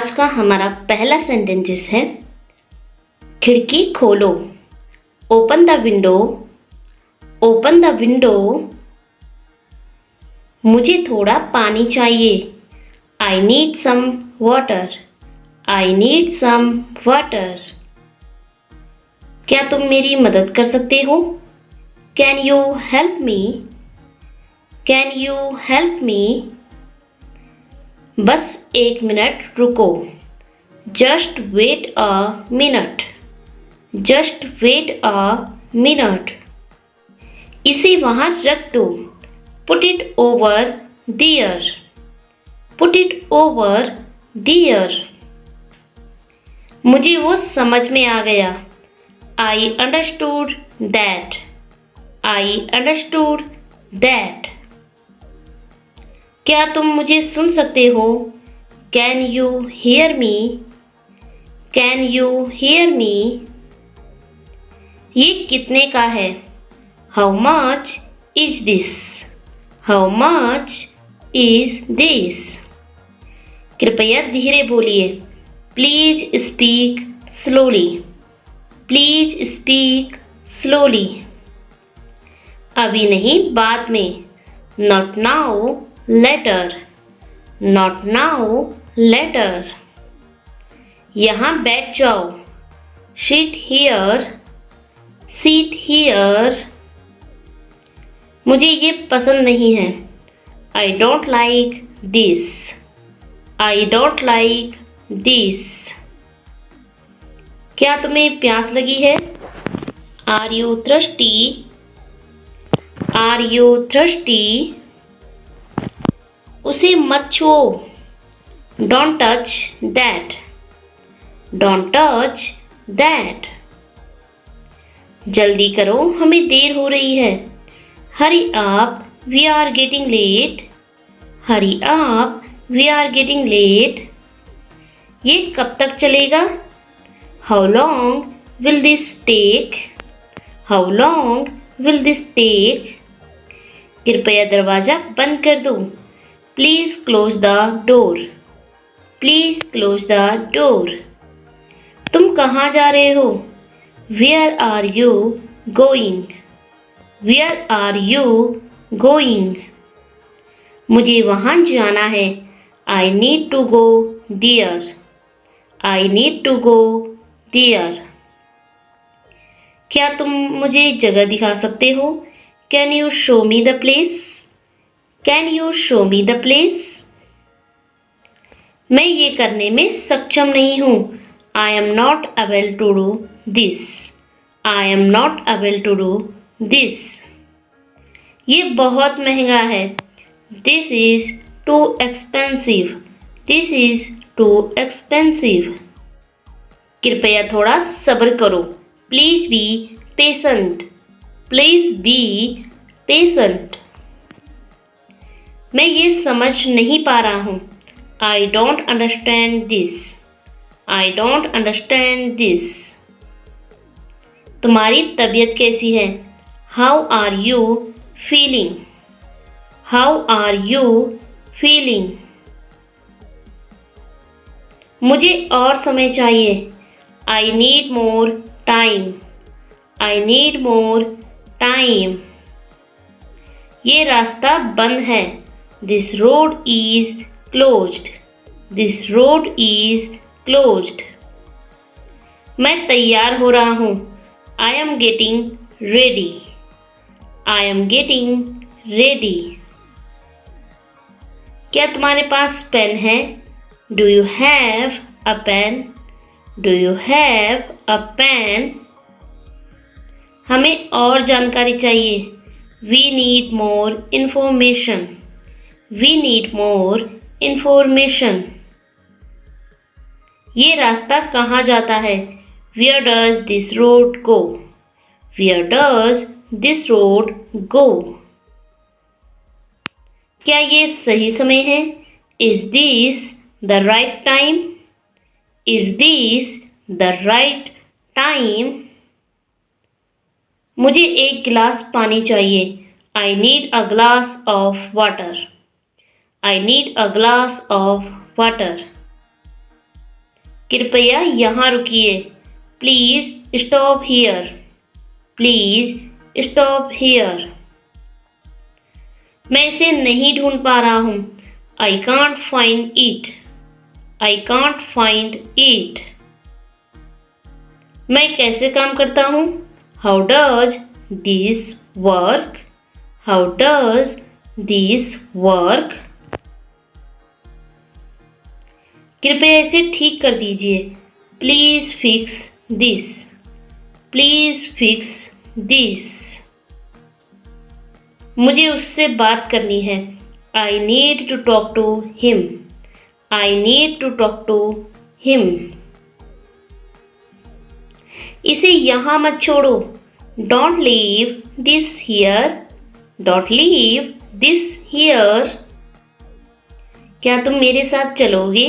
आज का हमारा पहला सेंटेंसेस है खिड़की खोलो। Open the window. Open the window. मुझे थोड़ा पानी चाहिए। I need some water. I need some water. क्या तुम मेरी मदद कर सकते हो? Can you help me? Can you help me? बस एक मिनट रुको। Just wait a minute. Just wait a minute. इसे वहां रख दो। Put it over there. Put it over there. मुझे वो समझ में आ गया। I understood that. I understood that. क्या तुम मुझे सुन सकते हो? Can you hear me? Can you hear me? ये कितने का है? How much is this? How much is this? कृपया धीरे बोलिए। Please speak slowly. Please speak slowly. अभी नहीं, बाद में। Not now, later. Not now, later. यहाँ बैठ जाओ। Sit here. Seat here. मुझे ये पसंद नहीं है। I don't like this. I don't like this. क्या तुम्हें प्यास लगी है? Are you thirsty? Are you thirsty? उसे मत छुओ। Don't touch that. Don't touch that. जल्दी करो, हमें देर हो रही है। Hurry up, we are getting late. Hurry up, we are getting late. ये कब तक चलेगा? How long will this take? How long will this take? कृपया दरवाजा बंद कर दो। Please close the door. Please close the door. तुम कहाँ जा रहे हो? Where are you going? Where are you going? मुझे वहाँ जाना है। I need to go there. I need to go there. क्या तुम मुझे जगह दिखा सकते हो? Can you show me the place? Can you show me the place? मैं ये करने में सक्षम नहीं हूँ। I am not able to do this. I am not able to do this. ये बहुत महंगा है। This is too expensive. This is too expensive. कृपया थोड़ा सब्र करो। Please be patient. Please be patient. मैं ये समझ नहीं पा रहा हूँ। I don't understand this. I don't understand this. तुम्हारी तबीयत कैसी है? How are you feeling? How are you feeling? मुझे और समय चाहिए। I need more time. I need more time. ये रास्ता बंद है। This road is closed. This road is closed. मैं तैयार हो रहा हूँ। I am getting ready. I am getting ready. क्या तुम्हारे पास पेन है? Do you have a pen? Do you have a pen? हमें और जानकारी चाहिए। We need more information. We need more information. ये रास्ता कहाँ जाता है? Where does this road go? Where does this road go? क्या ये सही समय है? Is this the right time? Is this the right time? मुझे एक गिलास पानी चाहिए। I need a glass of water. I need a glass of water. कृपया यहाँ रुकिए। Please stop here. Please stop here. मैं इसे नहीं ढूंढ पा रहा हूँ। I can't find it. I can't find it. मैं कैसे काम करता हूँ? How does this work? How does this work? कृपया इसे ठीक कर दीजिए। Please fix this. Please fix this. मुझे उससे बात करनी है। I need to talk to him. I need to talk to him. इसे यहाँ मत छोड़ो। Don't leave this here. Don't leave this here. क्या तुम मेरे साथ चलोगे?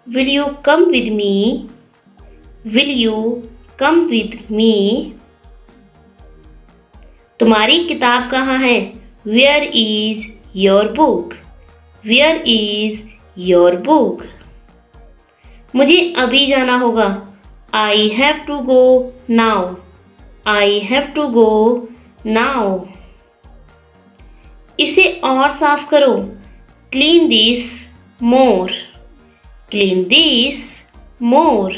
Will you come with me? Will you come with me? तुम्हारी किताब कहाँ है? Where is your book? Where is your book? मुझे अभी जाना होगा। I have to go now. I have to go now. इसे और साफ करो। Clean this more. Clean this more.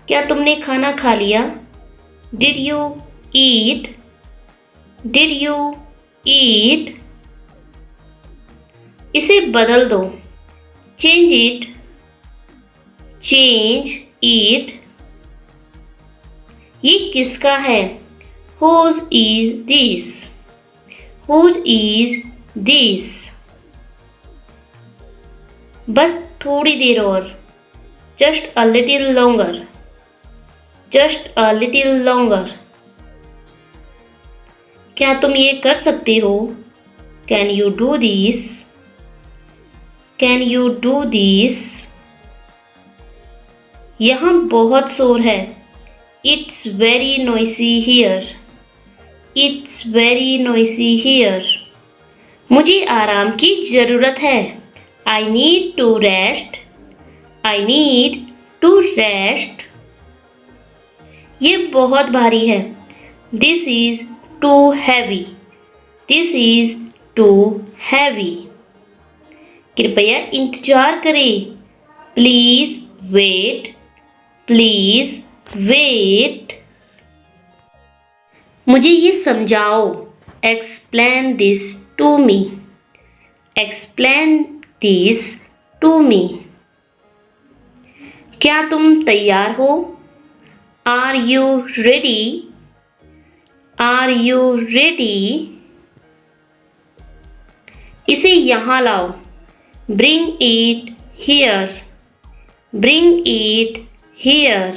क्या तुमने खाना खा लिया? Did you eat? Did you eat? इसे बदल दो। Change it. Change it. ये किसका है? Whose is this? Whose is this? बस थोड़ी देर और। Just a little longer. Just a little longer. क्या तुम ये कर सकते हो? Can you do this? Can you do this? यहाँ बहुत शोर है। It's very noisy here. It's very noisy here. मुझे आराम की ज़रूरत है। I need to rest. I need to rest. ये बहुत भारी है। This is too heavy. This is too heavy. कृपया इंतजार करें। Please wait. Please wait. मुझे ये समझाओ। Explain this to me. Explain this to me. क्या तुम तैयार हो? Are you ready? Are you ready? इसे यहाँ लाओ। Bring it here. Bring it here.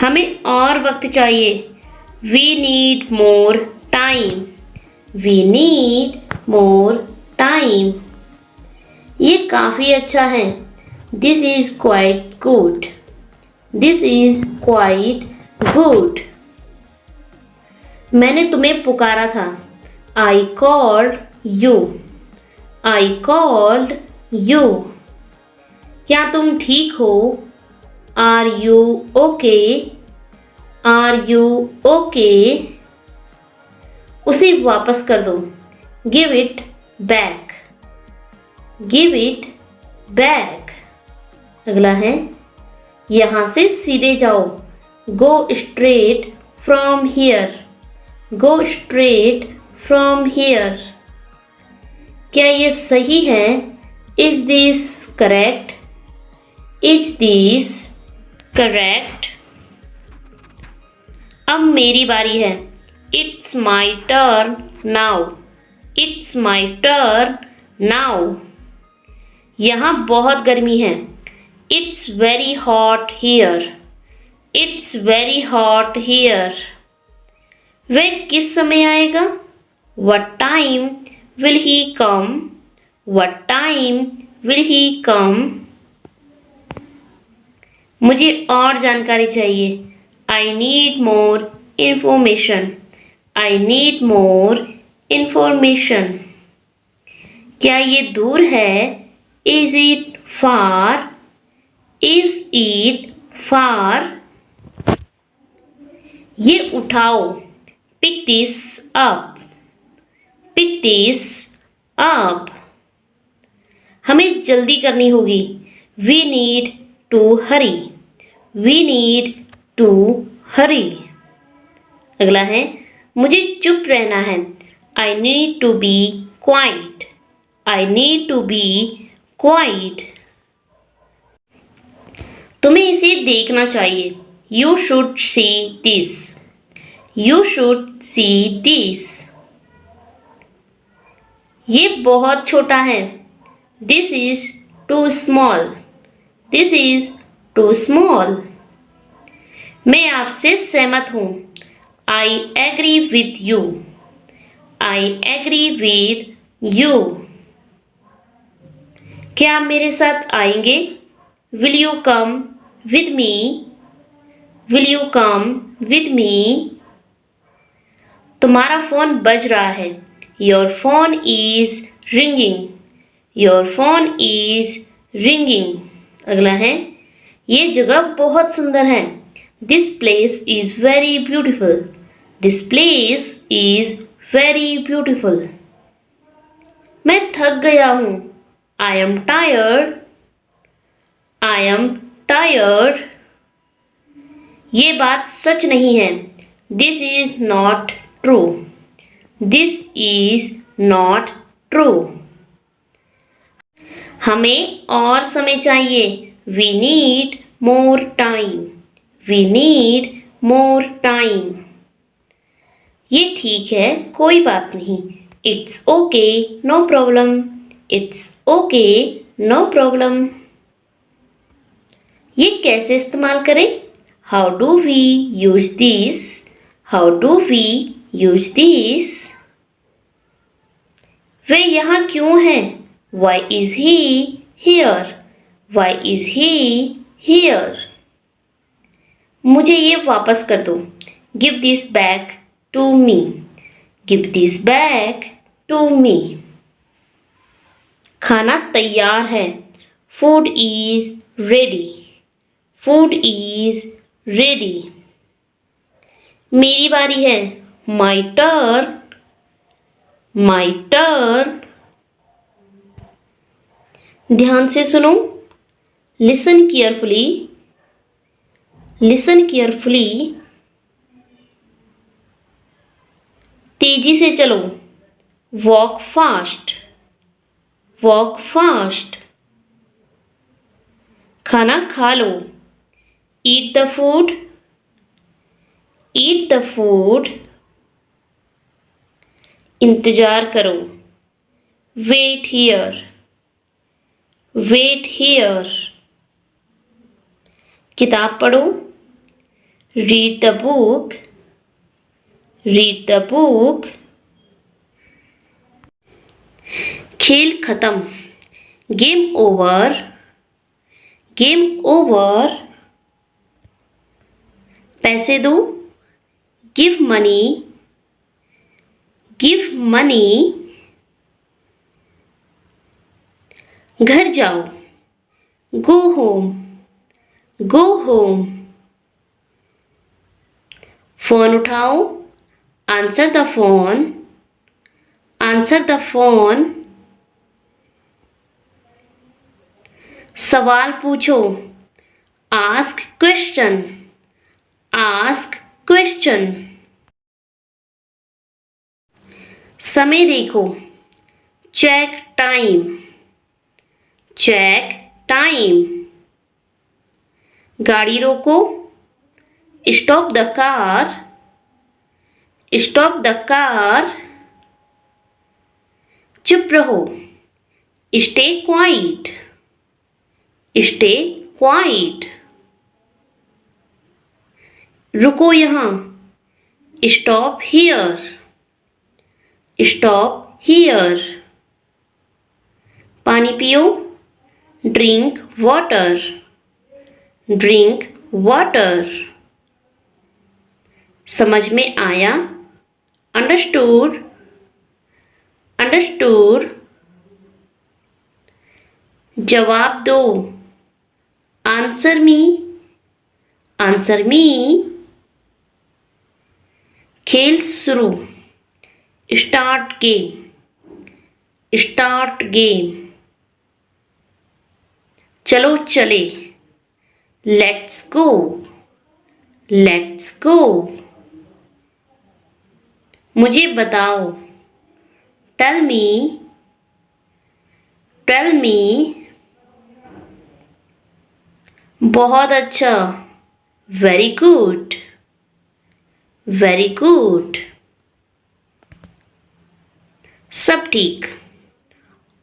हमें और वक्त चाहिए। We need more time. We need more time. ये काफ़ी अच्छा है। This is quite good. This is quite good. मैंने तुम्हें पुकारा था। I called you. I called you. क्या तुम ठीक हो? Are you okay? Are you okay? उसे वापस कर दो। Give it back. Give it back. अगला है, यहाँ से सीधे जाओ। Go straight from here. Go straight from here. क्या ये सही है? Is this correct? Is this correct? अब मेरी बारी है। It's my turn now. It's my turn now. यहाँ बहुत गर्मी है। It's very hot here. It's very hot here. वह किस समय आएगा? What time will he come? What time will he come? मुझे और जानकारी चाहिए। I need more information. I need more information. क्या ये दूर है? Is it far? Is it far? ये उठाओ. Pick this up. Pick this up. हमें जल्दी करनी होगी. We need to hurry. We need to hurry. अगला है मुझे चुप रहना है. I need to be quiet. I need to be quiet. तुम्हें इसे देखना चाहिए. You should see this. You should see this. ये बहुत छोटा है. This is too small. This is too small. मैं आपसे सहमत हूँ. I agree with you. I agree with you. क्या आप मेरे साथ आएंगे? Will you come with me? Will you come with me? तुम्हारा फोन बज रहा है. Your phone is ringing. Your phone is ringing. अगला है ये जगह बहुत सुंदर है. This place is very beautiful. This place is very beautiful. मैं थक गया हूँ. I am tired. I am tired. ये बात सच नहीं है. This is not true. This is not true. हमें और समय चाहिए. We need more time. We need more time. ये ठीक है, कोई बात नहीं. It's okay, no problem. It's okay, no problem. ये कैसे इस्तेमाल करें? How do we use this? How do we use this? वे यहाँ क्यों हैं? Why is he here? Why is he here? मुझे ये वापस कर दो. Give this back to me. Give this back to me. खाना तैयार है. Food is ready. Food is ready. मेरी बारी है. My turn. My turn. ध्यान से सुनो. Listen carefully. Listen carefully. तेजी से चलो. Walk fast. Walk fast. खाना खा लो. Eat the food. Eat the food. इंतजार करो. Wait here. Wait here. किताब पढ़ो. Read the book. Read the book. खेल खत्म. Game over. Game over. पैसे दो. Give money. Give money. घर जाओ. Go home. Go home. Phone उठाओ. Answer the phone. Answer the phone. सवाल पूछो. Ask question. Ask question. समय देखो. Check time. Check time. गाड़ी रोको. Stop the car. Stop the car. चुप रहो. Stay quiet. Stay quiet. रुको यहाँ. Stop here. Stop here. पानी पियो. Drink water. Drink water. समझ में आया. Understood. Understood. जवाब दो। Answer me. Answer me. खेल शुरू। Start game. Start game. चलो चले। Let's go. Let's go. मुझे बताओ। Tell me. Tell me. बहुत अच्छा। Very good. Very good. सब ठीक।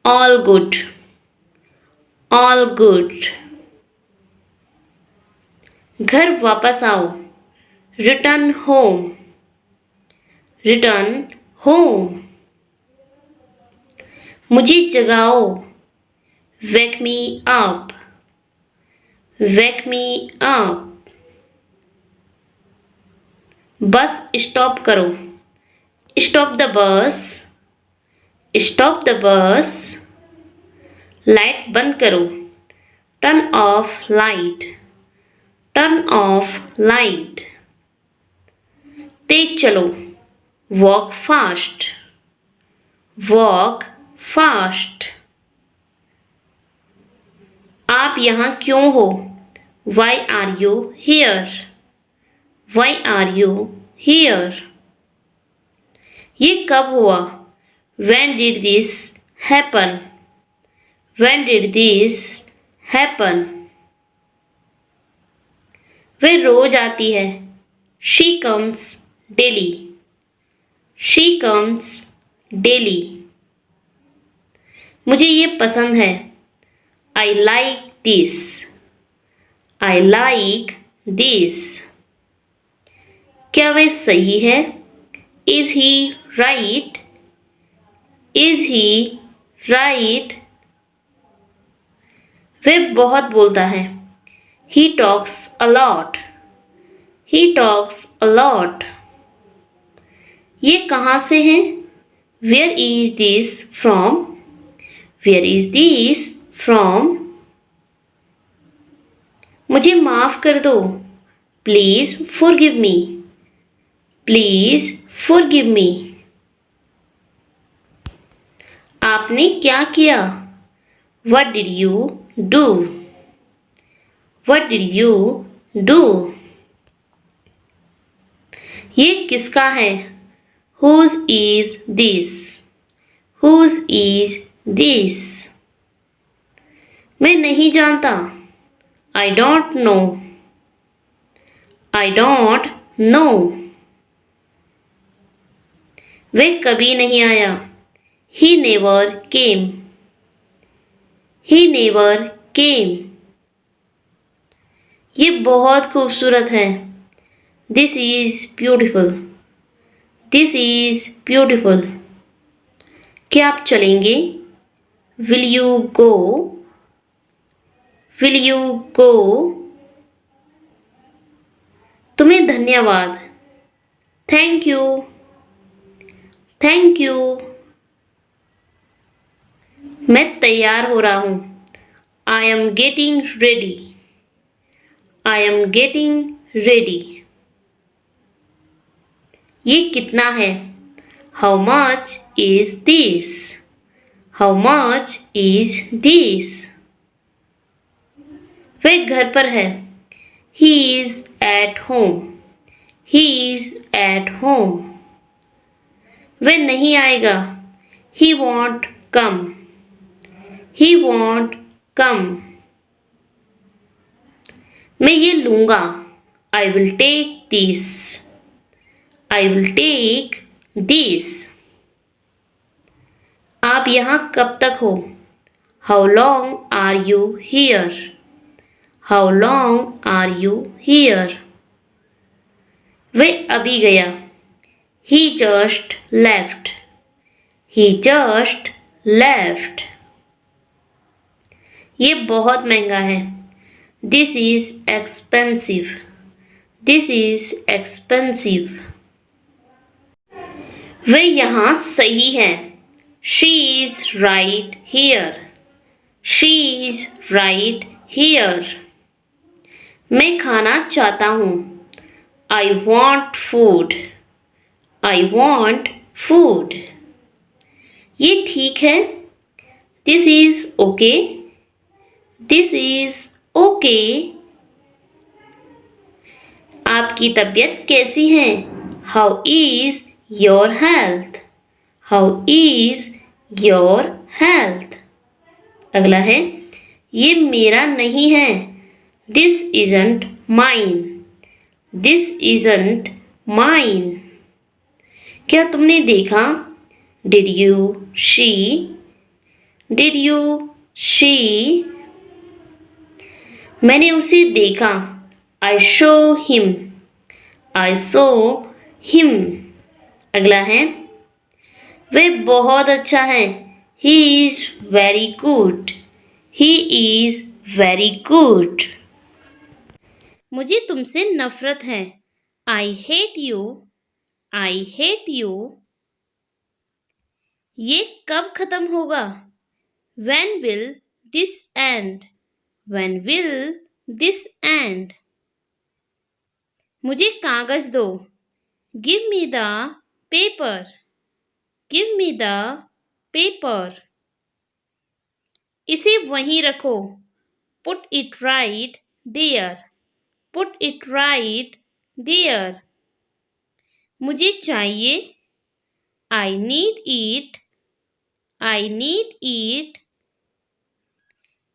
All good. All good. घर वापस आओ। Return home. Return home. मुझे जगाओ। Wake me up. Wake me up. Bus stop करो। Stop the bus. Stop the bus. Light बंद करो। Turn off light. Turn off light. तेज चलो। Walk fast. Walk fast. आप यहाँ क्यों हो? Why are you here? Why are you here? ये कब हुआ? When did this happen? When did this happen? वह रोज आती है। She comes daily. She comes daily. मुझे ये पसंद है। I like this. I like this. क्या वह सही है? Is he right? Is he right? वह बहुत बोलता है। He talks a lot. He talks a lot. ये कहाँ से है? Where is this from? Where is this from? मुझे माफ कर दो। Please forgive me. Please forgive me. आपने क्या किया? What did you do? What did you do? ये किसका है? Whose is this? Whose is this? मैं नहीं जानता। I don't know. I don't know. वह कभी नहीं आया। He never came. He never came. ये बहुत खूबसूरत है। This is beautiful. This is beautiful. क्या आप चलेंगे? Will you go? Will you go? तुम्हें धन्यवाद। Thank you. Thank you. मैं तैयार हो रहा हूँ। I am getting ready. I am getting ready. ये कितना है? How much is this? How much is this? वह घर पर है। He is at home. He is at home. वह नहीं आएगा। He won't come. He won't come. मैं ये लूँगा। I will take this. I will take this. आप यहाँ कब तक हो? How long are you here? How long are you here? वह अभी गया। He just left. He just left. ये बहुत महंगा है। This is expensive. This is expensive. वह यहाँ सही है। She is right here. She is right here. मैं खाना चाहता हूँ। I want food. I want food. ये ठीक है। This is okay. This is okay. आपकी तबीयत कैसी है? How is your health? How is your health? अगला है, ये मेरा नहीं है। This isn't mine. This isn't mine. क्या तुमने देखा? Did you she? Did you she? मैंने उसे देखा। I show him. I saw him. अगला है, वह बहुत अच्छा है। He is very good. He is very good. मुझे तुमसे नफरत है। I hate you. I hate you. ये कब खत्म होगा? When will this end? When will this end? मुझे कागज दो। Give me the paper. Give me the paper. इसे वहीं रखो। Put it right there. Put it right there. मुझे चाहिए। I need it. I need it.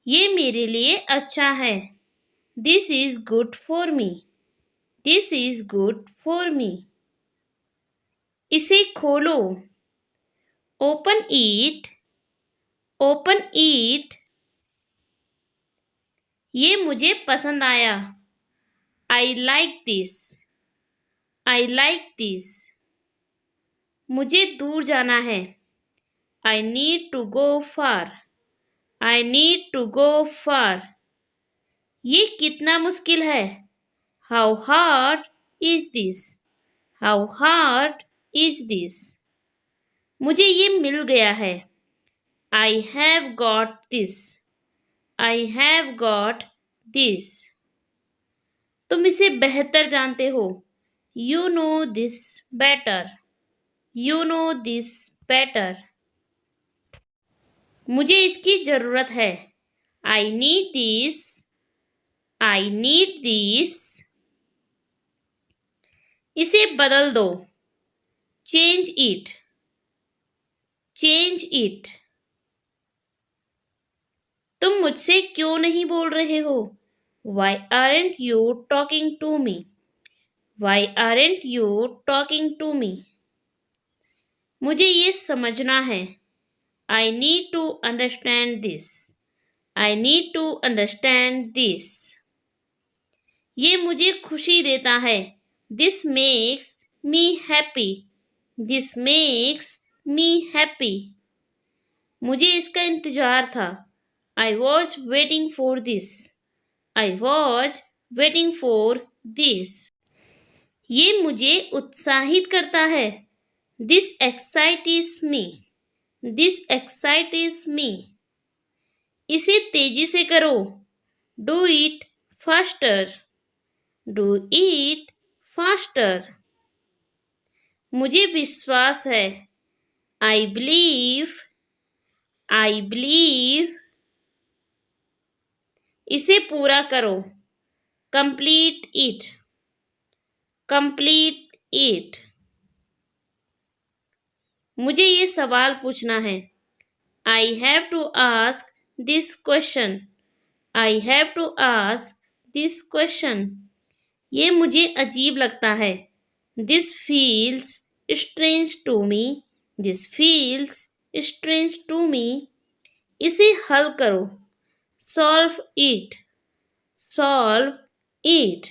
ये मेरे लिए अच्छा है। This is good for me. This is good for me. इसे खोलो। Open it. Open it. ये मुझे पसंद आया। I like this. I like this. मुझे दूर जाना है। I need to go far. I need to go far. ये कितना मुश्किल है। How hard is this? How hard is this? मुझे ये मिल गया है। I have got this. I have got this. तुम इसे बेहतर जानते हो। You know this better. You know this better. मुझे इसकी जरूरत है। I need this. I need this. इसे बदल दो। Change it. Change it. तुम मुझसे क्यों नहीं बोल रहे हो? Why aren't you talking to me? Why aren't you talking to me? मुझे ये समझना है। I need to understand this. I need to understand this. ये मुझे खुशी देता है। This makes me happy. This makes me happy. मुझे इसका इंतजार था। I was waiting for this. I was waiting for this. ये मुझे उत्साहित करता है। This excites me. This excites me. इसे तेजी से करो। Do it faster. Do it faster. मुझे विश्वास है। I believe. I believe. इसे पूरा करो। Complete it. Complete it. मुझे ये सवाल पूछना है। I have to ask this question. I have to ask this question. ये मुझे अजीब लगता है। This feels strange to me. This feels strange to me. इसे हल करो। Solve it. Solve it.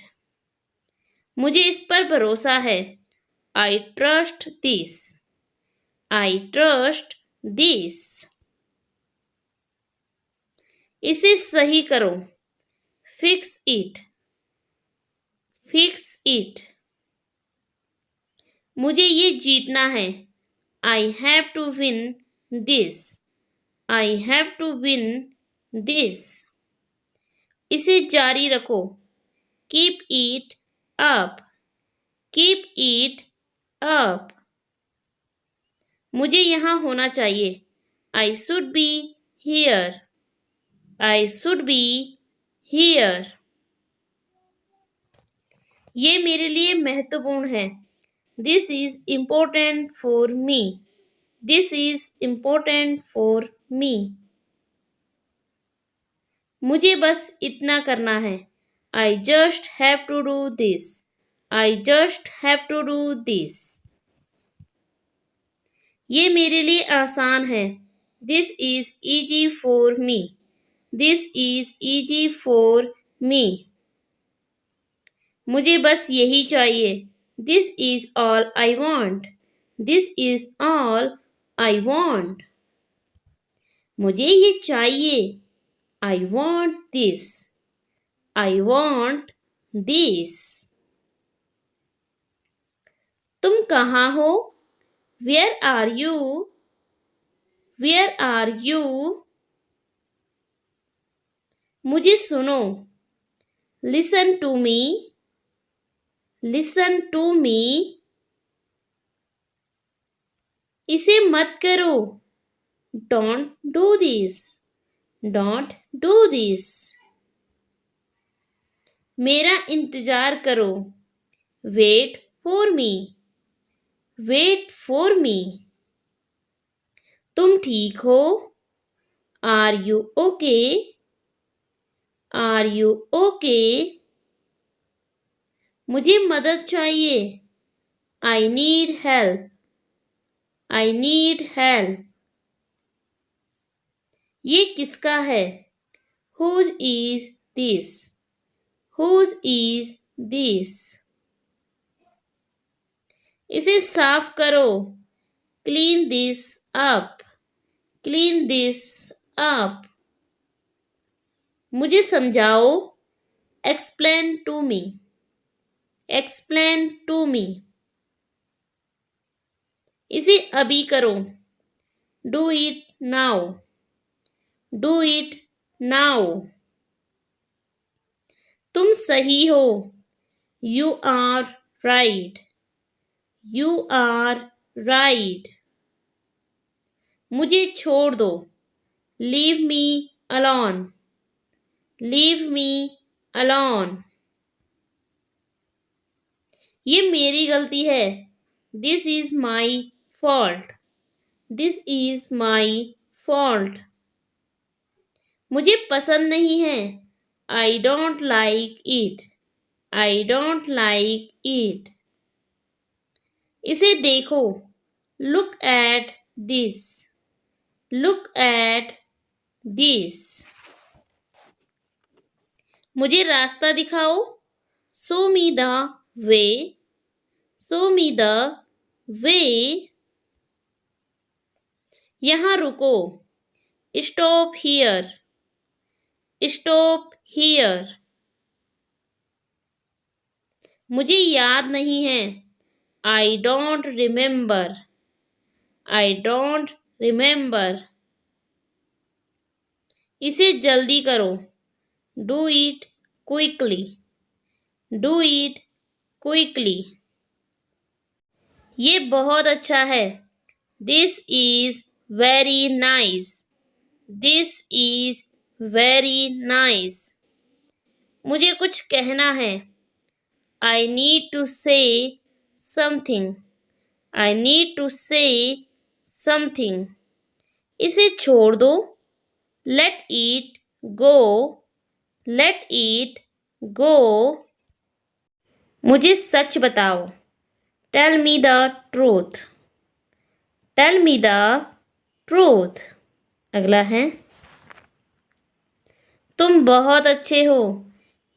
मुझे इस पर भरोसा है। I trust this. I trust this. इसे सही करो। Fix it. Fix it. मुझे ये जीतना है। I have to win this. I have to win this. इसे जारी रखो. Keep it up. Keep it up. मुझे यहाँ होना चाहिए. I should be here. I should be here. ये मेरे लिए महत्वपूर्ण है. This is important for me. This is important for me. मुझे बस इतना करना है. I just have to do this. I just have to do this. ये मेरे लिए आसान है. This is easy for me. This is easy for me. मुझे बस यही चाहिए. This is all I want. This is all I want. मुझे ये चाहिए. I want this. I want this. तुम कहाँ हो? Where are you? Where are you? मुझे सुनो. Listen to me. Listen to me. इसे मत करो. Don't do this. Don't do this. मेरा इंतजार करो. Wait for me. Wait for me. तुम ठीक हो? Are you okay? Are you okay? मुझे मदद चाहिए. I need help. I need help. ये किसका है? Whose is this? Whose is this? इसे साफ करो. Clean this up. Clean this up. मुझे समझाओ. Explain to me. Explain to me. इसे अभी करो. Do it now. Do it now. तुम सही हो. You are right. You are right. मुझे छोड़ दो. Leave me alone. Leave me alone. ये मेरी गलती है. This is my fault. This is my fault. मुझे पसंद नहीं है. I don't like it. I don't like it. इसे देखो. Look at this. Look at this. मुझे रास्ता दिखाओ. Show me the way. Show me the way. यहाँ रुको. Stop here. Stop here. मुझे याद नहीं है. I don't remember. I don't remember. इसे जल्दी करो. Do it quickly. Do it quickly. ये बहुत अच्छा है. This is very nice. This is very nice. मुझे कुछ कहना है. I need to say something. I need to say something. इसे छोड़ दो. Let it go. Let it go. मुझे सच बताओ. Tell me the truth. Tell me the truth. अगला है. तुम बहुत अच्छे हो.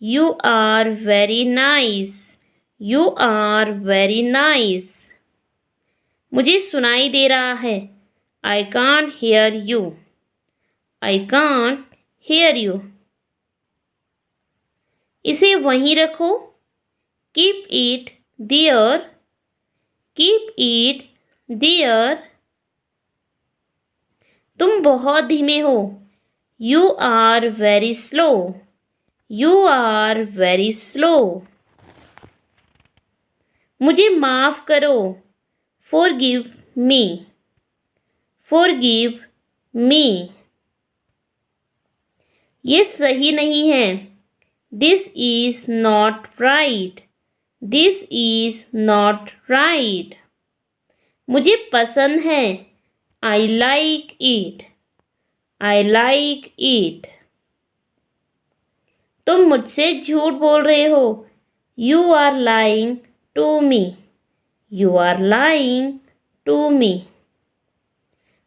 You are very nice. You are very nice. मुझे सुनाई दे रहा है. I can't hear you. I can't hear you. इसे वहीं रखो. Keep it there. Keep it there. तुम बहुत धीमे हो. You are very slow. You are very slow. मुझे माफ़ करो. Forgive me. Forgive me. ये सही नहीं है. This is not right. This is not right. मुझे पसंद है. I like it. I like it. तुम मुझसे झूठ बोल रहे हो. You are lying to me. You are lying to me.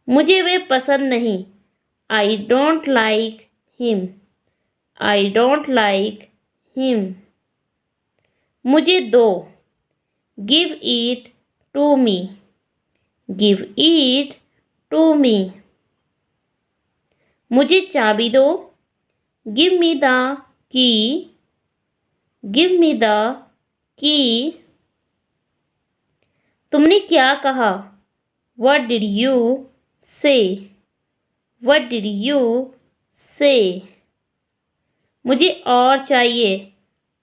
मुझे वे पसंद नहीं. I don't like him. I don't like him. मुझे दो. Give it to me. Give it to me. मुझे चाबी दो. Give me the key. Give me the key. तुमने क्या कहा? What did you say? What did you say? मुझे और चाहिए.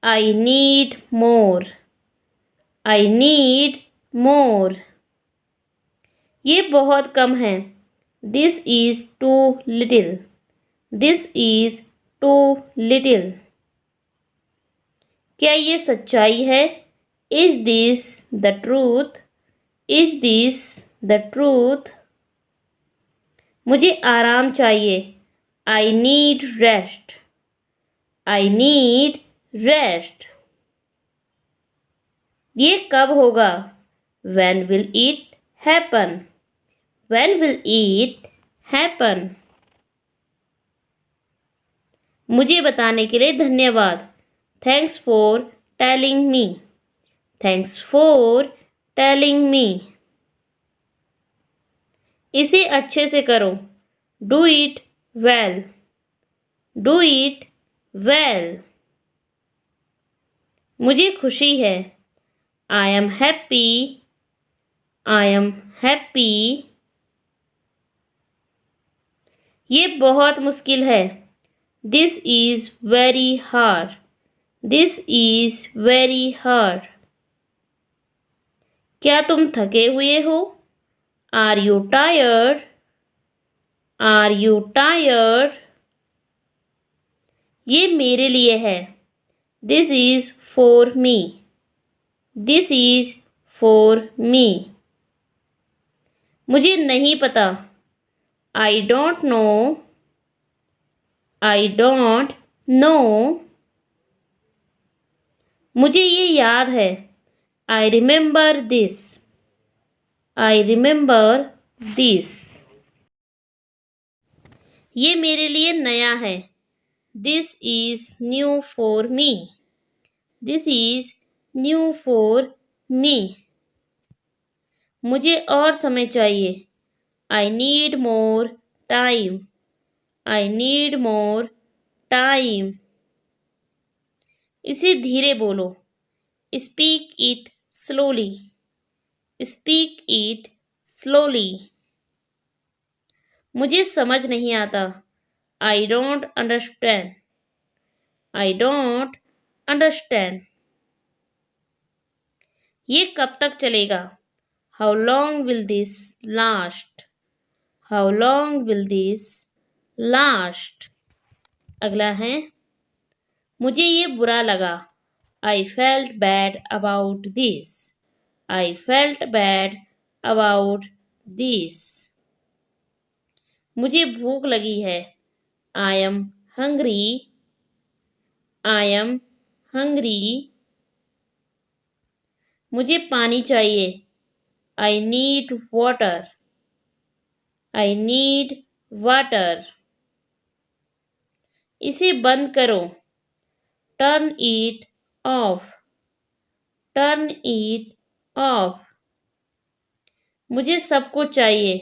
I need more. I need more. ये बहुत कम है. This is too little. This is too little. क्या ये सच्चाई है? Is this the truth? Is this the truth? मुझे आराम चाहिए. I need rest. I need rest. ये कब होगा? When will it happen? When will it happen? मुझे बताने के लिए धन्यवाद. Thanks for telling me. Thanks for telling me. इसे अच्छे से करो. Do it well. Do it well. मुझे खुशी है. I am happy. I am happy. ये बहुत मुश्किल है. This is very hard. This is very hard. क्या तुम थके हुए हो? Are you tired? Are you tired? ये मेरे लिए है. This is for me. This is for me. मुझे नहीं पता. I don't know. I don't know. मुझे ये याद है. I remember this. I remember this. ये मेरे लिए नया है. This is new for me. This is new for me. मुझे और समय चाहिए. I need more time. I need more time. इसे धीरे बोलो. Speak it slowly. Speak it slowly. मुझे समझ नहीं आता. I don't understand. I don't understand. ये कब तक चलेगा? How long will this last? How long will this last? अगला है. मुझे ये बुरा लगा. I felt bad about this. I felt bad about this. मुझे भूख लगी है. I am hungry. I am hungry. मुझे पानी चाहिए. I need water. I need water. इसे बंद करो. Turn it off. Turn it off. मुझे सब कुछ चाहिए.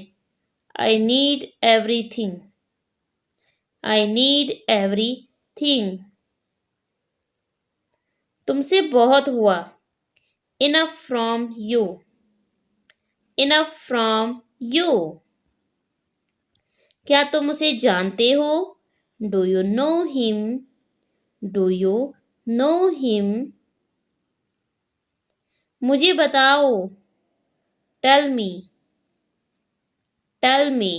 I need everything. I need everything. तुमसे बहुत हुआ. Enough from you. Enough from you. क्या तुम उसे जानते हो? Do you know him? Do you know him? मुझे बताओ. Tell me. Tell me.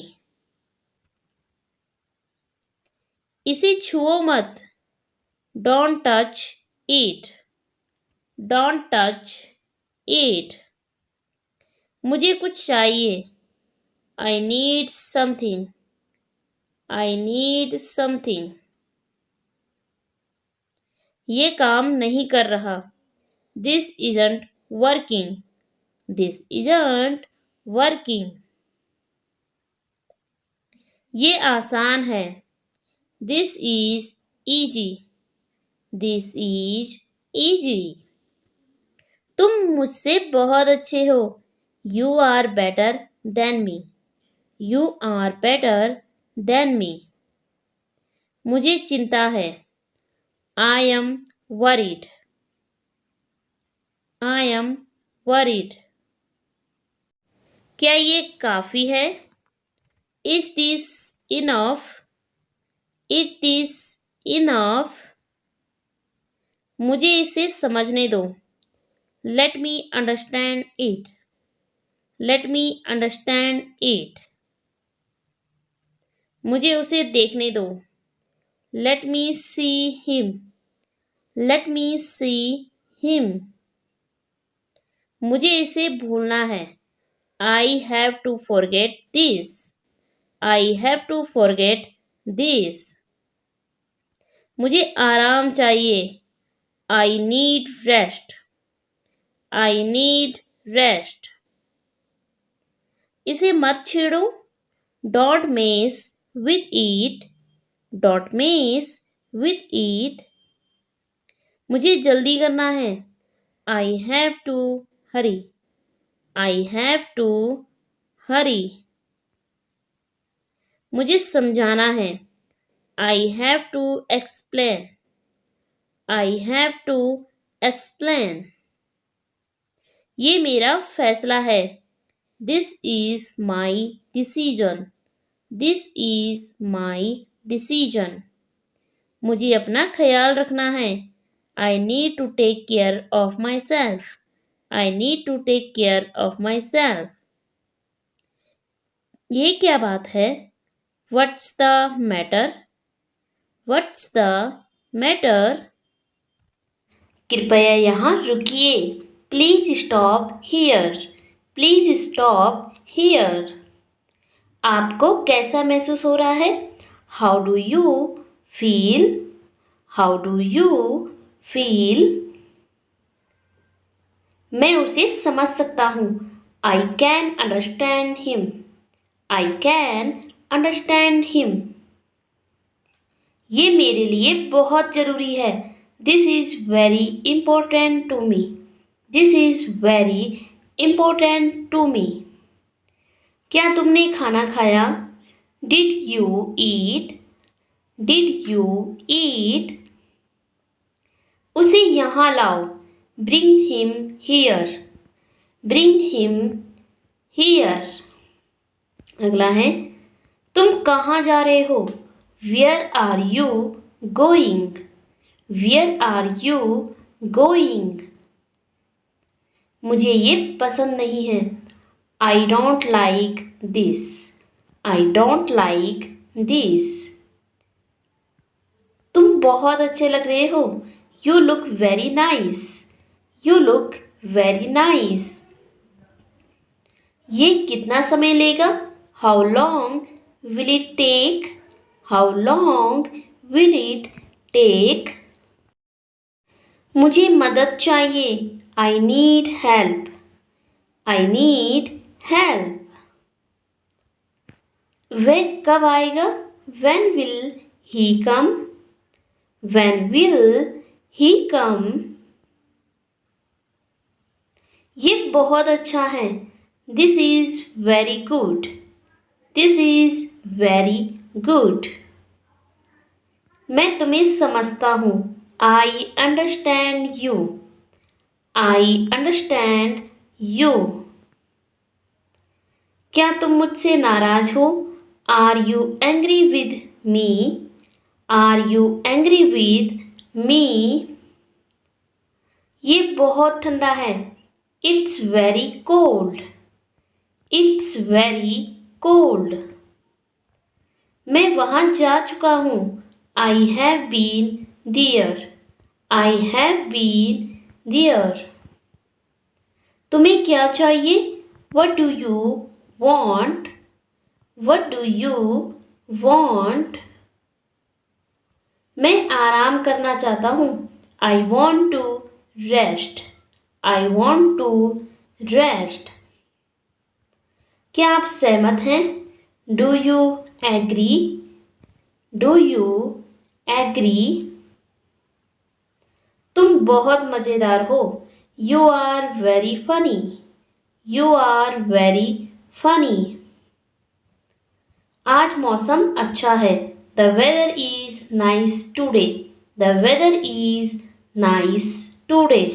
इसे छुओ मत. Don't touch it. Don't touch it. मुझे कुछ चाहिए. I need something. I need something. ये काम नहीं कर रहा. This isn't working. This isn't working. ये आसान है. This is easy. This is easy. तुम मुझसे बहुत अच्छे हो. You are better than me. You are better than me. मुझे चिंता है. I am worried. I am worried. क्या ये काफी है? Is this enough? Is this enough? मुझे इसे समझने दो. Let me understand it. Let me understand it. मुझे उसे देखने दो. Let me see him. Let me see him. मुझे इसे भूलना है. I have to forget this. I have to forget this. मुझे आराम चाहिए. I need rest. I need rest. इसे मत छेड़ो. Don't mess with it. Don't mess with it. मुझे जल्दी करना है. I have to hurry. I have to hurry. मुझे समझाना है. I have to explain. I have to explain. ये मेरा फैसला है. This is my decision. This is my decision. मुझे अपना ख्याल रखना है. I need to take care of myself. I need to take care of myself. ये क्या बात है? What's the matter? What's the matter? कृपया यहाँ रुकिए. Please stop here. Please stop here. आपको कैसा महसूस हो रहा है? How do you feel? How do you feel? मैं उसे समझ सकता हूँ. I can understand him. I can understand him. ये मेरे लिए बहुत जरूरी है. This is very important to me. This is very important to me. क्या तुमने खाना खाया? Did you eat? Did you eat? उसे यहाँ लाओ. Bring him here. Bring him here. अगला है. तुम कहाँ जा रहे हो? Where are you going? Where are you going? मुझे ये पसंद नहीं है. I don't like this. I don't like this. तुम बहुत अच्छे लग रहे हो. You look very nice. You look very nice. ये कितना समय लेगा? How long will it take? How long will it take? मुझे मदद चाहिए. I need help. I need help. वह कब आएगा? When will he come? When will he come? ये बहुत अच्छा है. This is very good. This is very good. मैं तुम्हें समझता हूँ. I understand you. I understand you. क्या तुम मुझसे नाराज हो? Are you angry with me? Are you angry with me? ये बहुत ठंडा है। It's very cold. It's very cold. मैं वहां जा चुका हूं। I have been there. I have been there. तुम्हें क्या चाहिए? What do you want? What do you want? मैं आराम करना चाहता हूँ। I want to rest. I want to rest. क्या आप सहमत हैं? Do you agree? Do you agree? तुम बहुत मजेदार हो। You are very funny. You are very funny. आज मौसम अच्छा है। The weather is nice today. The weather is nice today.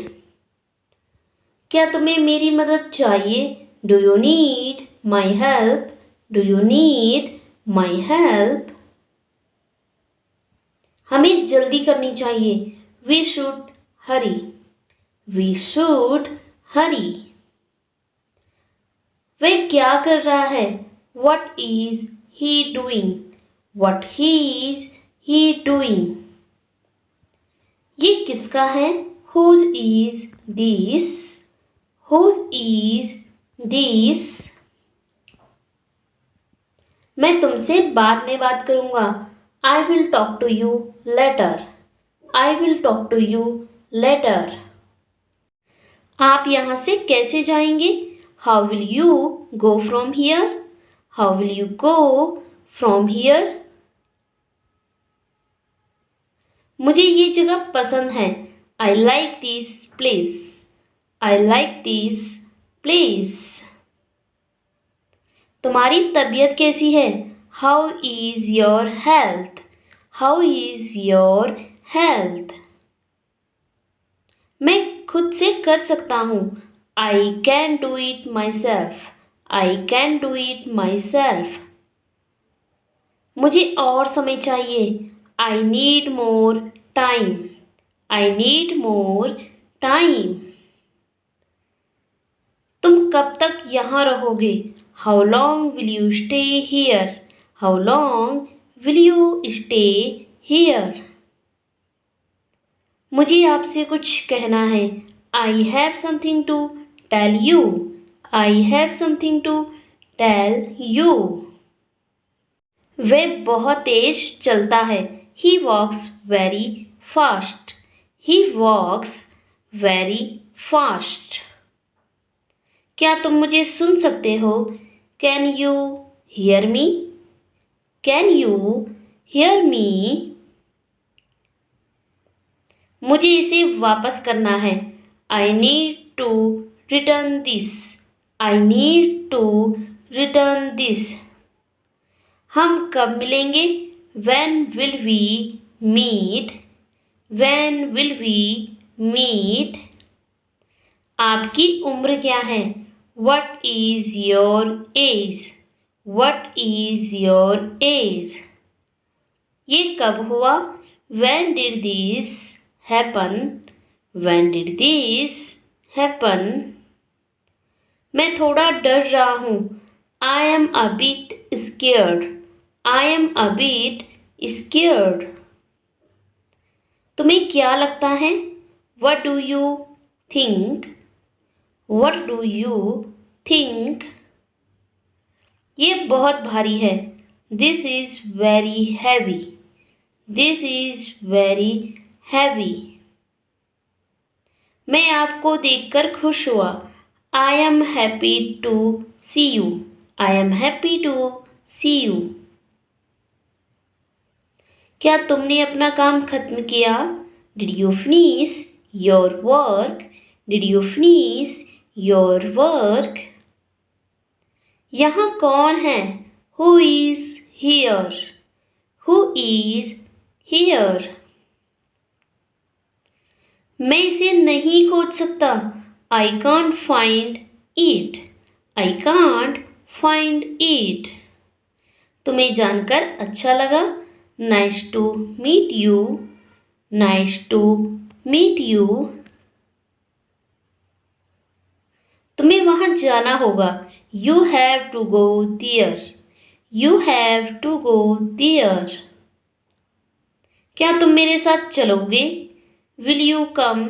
क्या तुम्हें मेरी मदद चाहिए? Do you need my help? Do you need my help? हमें जल्दी करनी चाहिए। We should hurry. We should hurry. वह क्या कर रहा है? What is he doing? What is he doing? ये किसका है? Whose is this? Whose is this? मैं तुमसे बाद में बात करूंगा। I will talk to you later. I will talk to you later. आप यहाँ से कैसे जाएंगे? How will you go from here? How will you go from here? मुझे ये जगह पसंद है। I like this place. I like this place. तुम्हारी तबीयत कैसी है? How is your health? How is your health? मैं खुद से कर सकता हूँ। I can do it myself. I can do it myself. मुझे और समय चाहिए। I need more time. I need more time. तुम कब तक यहाँ रहोगे? How long will you stay here? How long will you stay here? मुझे आपसे कुछ कहना है। I have something to tell you. I have something to tell you. वह बहुत तेज चलता है। He walks very fast. He walks very fast. क्या तुम मुझे सुन सकते हो? Can you hear me? Can you hear me? मुझे इसे वापस करना है। I need to return this. I need to return this. हम कब मिलेंगे? When will we meet? When will we meet? आपकी उम्र क्या है? What is your age? What is your age? ये कब हुआ? When did this happen? When did this happen? मैं थोड़ा डर रहा हूँ। I am a bit scared. I am a bit scared. तुम्हें क्या लगता है? What do you think? What do you think? ये बहुत भारी है। This is very heavy. This is very heavy. मैं आपको देखकर खुश हुआ। I am happy to see you. I am happy to see you. क्या तुमने अपना काम खत्म किया? Did you finish your work? Did you finish your work? यहाँ कौन है? Who is here? Who is here? मैं इसे नहीं खोज सकता। I can't find it. I can't find it. तुम्हें जानकर अच्छा लगा। Nice to meet you, nice to meet you. तुम्हें वहां जाना होगा, you have to go there, you have to go there. क्या तुम मेरे साथ चलोगे, will you come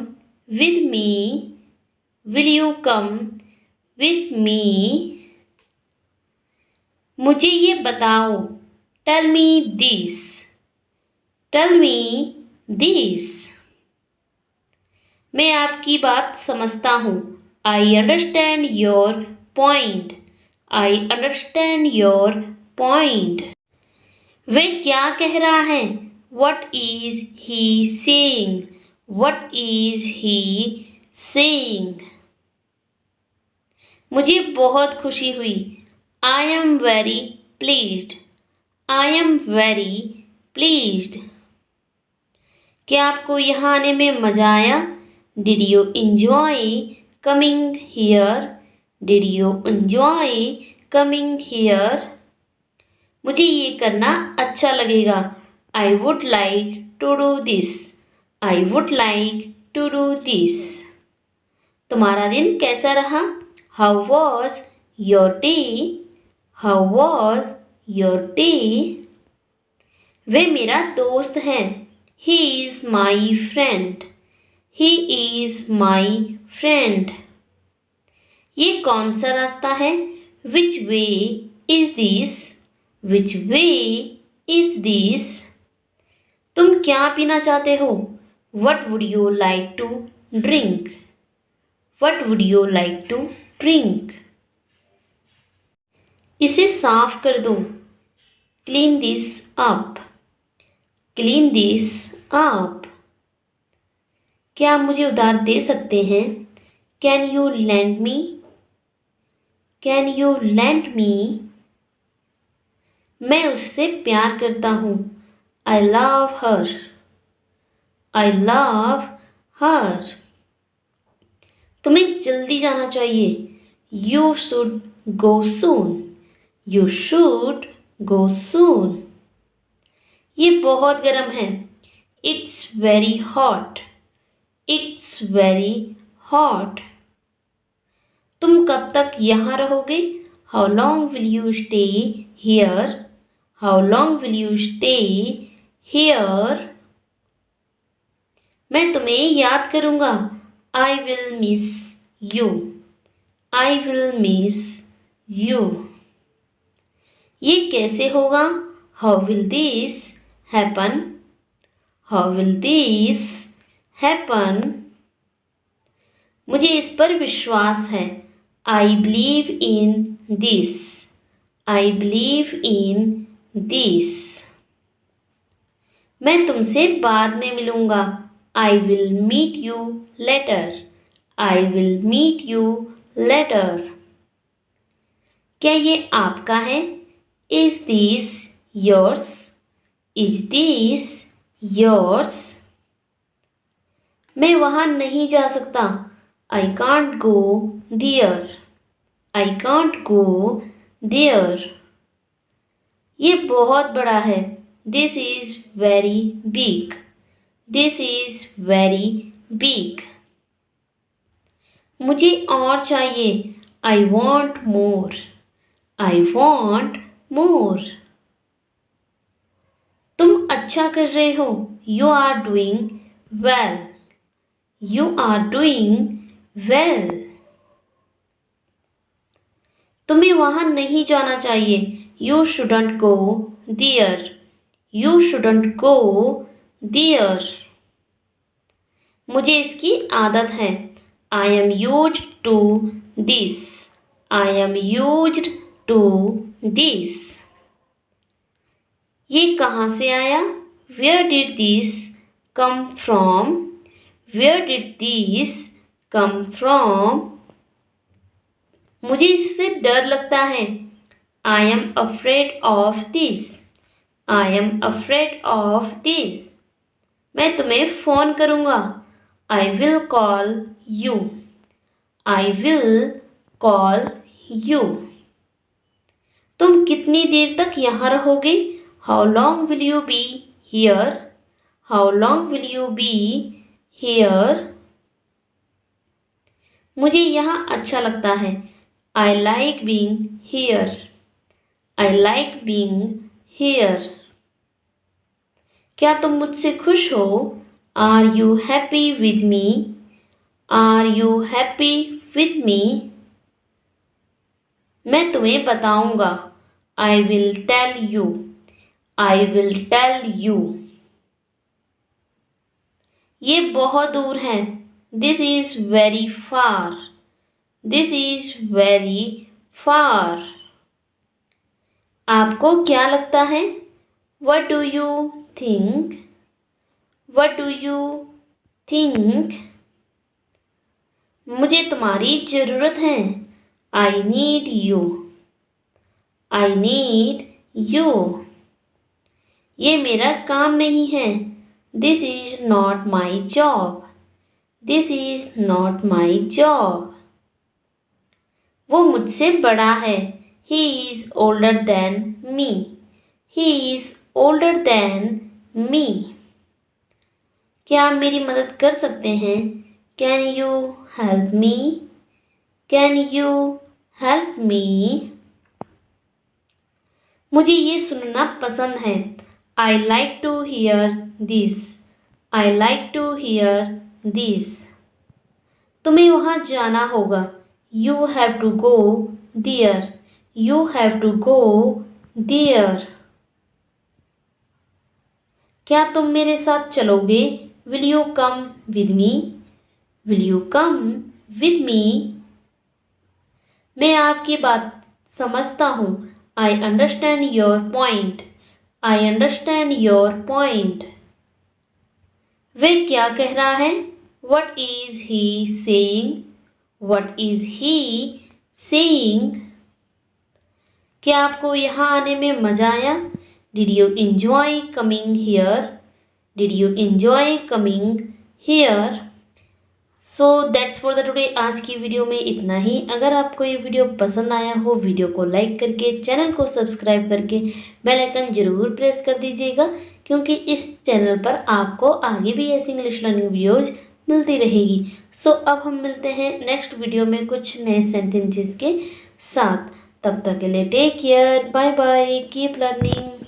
with me, will you come with me. मुझे ये बताओ, tell me this, tell me this. मैं आपकी बात समझता हूँ, I understand your point, I understand your point. वह क्या कह रहा है, what is he saying, what is he saying. मुझे बहुत खुशी हुई, I am very pleased, I am very pleased. क्या आपको यहाँ आने में मजा आया, did you enjoy coming here, did you enjoy coming here. मुझे ये करना अच्छा लगेगा, I would like to do this, I would like to do this. तुम्हारा दिन कैसा रहा, how was your day, how was your day. वे मेरा दोस्त है, he is my friend, he is my friend. ये कौन सा रास्ता है, which way is this, which way is this. तुम क्या पीना चाहते हो, what would you like to drink, what would you like to drink. इसे साफ कर दो, clean this up, clean this up. क्या आप मुझे उधार दे सकते हैं, can you lend me, can you lend me. मैं उससे प्यार करता हूँ, I love her, I love हर। तुम्हें जल्दी जाना चाहिए, you should go soon, you should go soon. ये बहुत गर्म है, it's very hot, it's very hot. तुम कब तक यहाँ रहोगे, how long will you stay here, how long will you stay here. मैं तुम्हें याद करूँगा, I will miss you, I will miss you. ये कैसे होगा, how will this happen, how will this happen. मुझे इस पर विश्वास है, I believe in this, I believe in this. मैं तुमसे बाद में मिलूंगा, I will meet you later, I will meet you later. क्या ये आपका है, is this yours, is this yours. मैं वहां नहीं जा सकता, I can't go there, I can't go there. ये बहुत बड़ा है, this is very big, this is very big. मुझे और चाहिए, I want more, I want more. तुम अच्छा कर रहे हो, you are doing well, you are doing well. तुम्हें वहां नहीं जाना चाहिए, you shouldn't go there, you shouldn't go there. मुझे इसकी आदत है, I am used to this, I am used to this. ये कहाँ से आया, where did this come from, where did this come from. मुझे इससे डर लगता है, I am afraid of this, I am afraid of this. मैं तुम्हें फोन करूंगा, I will call you, I will call you. तुम कितनी देर तक यहाँ रहोगे, how long will you be here? How long will you be here? मुझे यहाँ अच्छा लगता है। I like being here. I like being here. क्या तुम मुझसे खुश हो? Are you happy with me? Are you happy with me? मैं तुम्हें बताऊंगा। I will tell you. I will tell you. ये बहुत दूर है। This is very far. This is very far. आपको क्या लगता है? What do you think? What do you think? मुझे तुम्हारी जरूरत है। I need you. I need you. ये मेरा काम नहीं है। This is not my job. This is not my job. वो मुझसे बड़ा है। He is older than me. He is older than me. क्या आप मेरी मदद कर सकते हैं? Can you help me? Can you help me? मुझे ये सुनना पसंद है। I like to hear this. I like to hear this. तुम्हें वहां जाना होगा। You have to go there. You have to go there. क्या तुम मेरे साथ चलोगे? Will you come with me? Will you come with me? मैं आपकी बात समझता हूँ। I understand your point. I understand your point. वह क्या कह रहा है? What is he saying? What is he saying? क्या आपको यहाँ आने में मजा आया? Did you enjoy coming here? Did you enjoy coming here? So that's for the today. आज की वीडियो में इतना ही। अगर आपको ये वीडियो पसंद आया हो, वीडियो को लाइक करके, चैनल को सब्सक्राइब करके बेल आइकन जरूर प्रेस कर दीजिएगा, क्योंकि इस चैनल पर आपको आगे भी ऐसी इंग्लिश लर्निंग वीडियोज मिलती रहेगी। सो अब हम मिलते हैं नेक्स्ट वीडियो में कुछ नए सेंटेंसेस के साथ। तब तक के लिए take care, bye bye, keep learning.